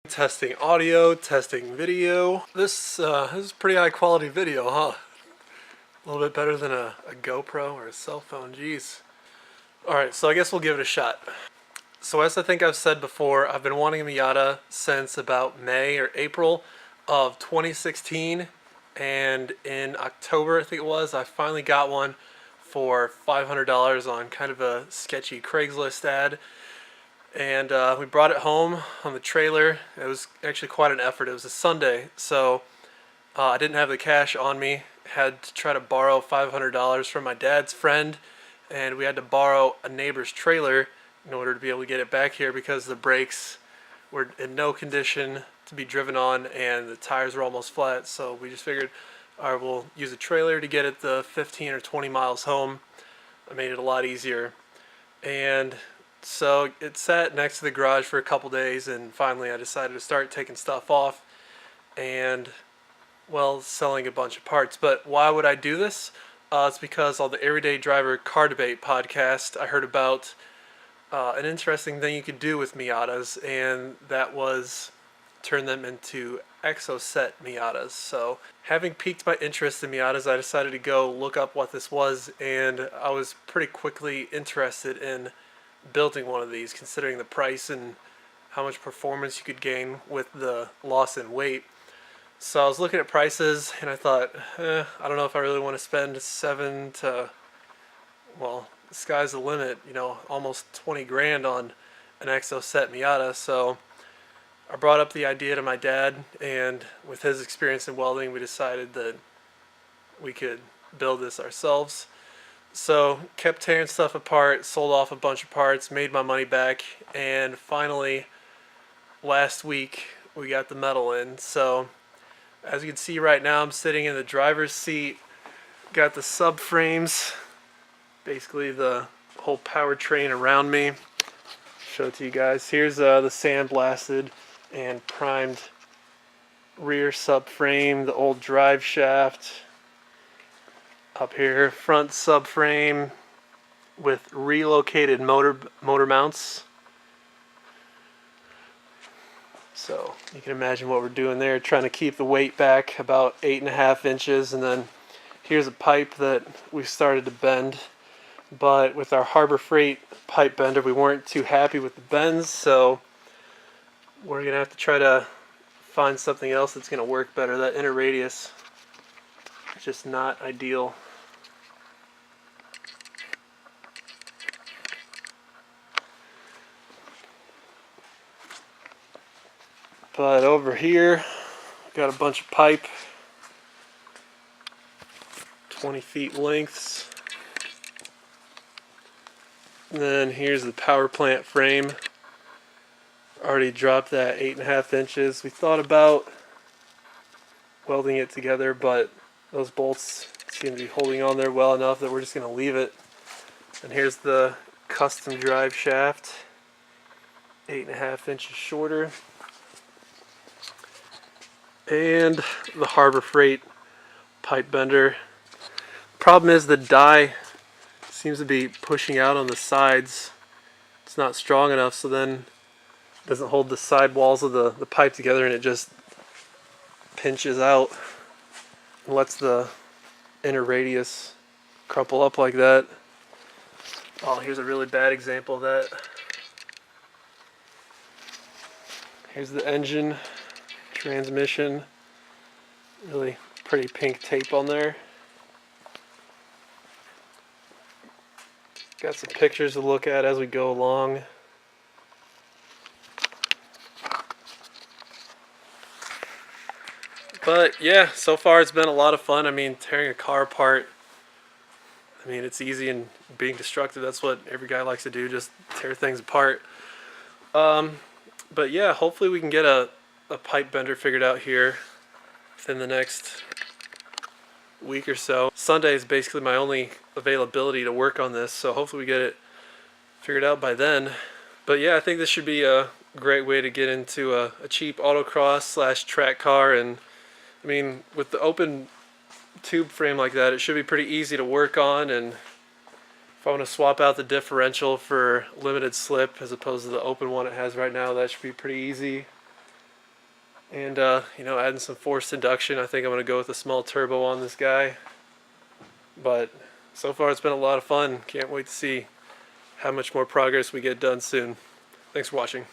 Testing audio, testing video. This is pretty high quality video, huh? A little bit better than a GoPro or a cell phone, jeez. Alright, so I guess we'll give it a shot. So as I think I've said before, I've been wanting a Miata since about May or April of 2016. And in October, I think it was, I finally got one for $500 on kind of a sketchy Craigslist ad. And we brought it home on the trailer. It was actually quite an effort. It was a Sunday, so I didn't have the cash on me. Had to try to borrow $500 from my dad's friend, and we had to borrow a neighbor's trailer in order to be able to get it back here because the brakes were in no condition to be driven on and the tires were almost flat. So we just figured, all right, we'll use a trailer to get it the 15 or 20 miles home. I made it a lot easier. And so it sat next to the garage for a couple days, and finally I decided to start taking stuff off and, well, selling a bunch of parts. But why would I do this? It's because on the Everyday Driver Car Debate podcast, I heard about an interesting thing you could do with Miatas, and that was turn them into exoset Miatas. So having piqued my interest in Miatas, I decided to go look up what this was, and I was pretty quickly interested in building one of these, considering the price and how much performance you could gain with the loss in weight. So I was looking at prices and I thought, I don't know if I really want to spend well, the sky's the limit, almost 20 grand on an exoset Miata. So I brought up the idea to my dad, and with his experience in welding, we decided that we could build this ourselves. So kept tearing stuff apart, sold off a bunch of parts, made my money back, and finally last week we got the metal in. So as you can see right now, I'm sitting in the driver's seat, got the subframes, basically the whole powertrain around me. Show it to you guys. Here's the sandblasted and primed rear subframe, the old drive shaft. Up here, front subframe with relocated motor mounts. So you can imagine what we're doing there, trying to keep the weight back about 8.5 inches. And then here's a pipe that we started to bend, but with our Harbor Freight pipe bender, we weren't too happy with the bends, so we're gonna have to try to find something else that's gonna work better. That inner radius is just not ideal. But over here, got a bunch of pipe, 20 feet lengths. And then here's the power plant frame. Already dropped that 8.5 inches. We thought about welding it together, but those bolts seem to be holding on there well enough that we're just going to leave it. And here's the custom drive shaft, 8.5 inches shorter. And the Harbor Freight pipe bender. Problem is the die seems to be pushing out on the sides. It's not strong enough, so then it doesn't hold the side walls of the pipe together, and it just pinches out and lets the inner radius crumple up like that. Oh, here's a really bad example of that. Here's the engine, transmission, really pretty pink tape on there. Got some pictures to look at as we go along. But yeah, so far it's been a lot of fun. I mean, tearing a car apart, I mean, it's easy, and being destructive, that's what every guy likes to do, just tear things apart. But yeah, hopefully we can get a pipe bender figured out here within the next week or so. Sunday is basically my only availability to work on this, so hopefully we get it figured out by then. But yeah, I think this should be a great way to get into a cheap autocross / track car. And I mean, with the open tube frame like that, it should be pretty easy to work on. And if I want to swap out the differential for limited slip as opposed to the open one it has right now, that should be pretty easy. And you know, adding some forced induction. I think I'm going to go with a small turbo on this guy. But so far it's been a lot of fun. Can't wait to see how much more progress we get done soon. Thanks for watching.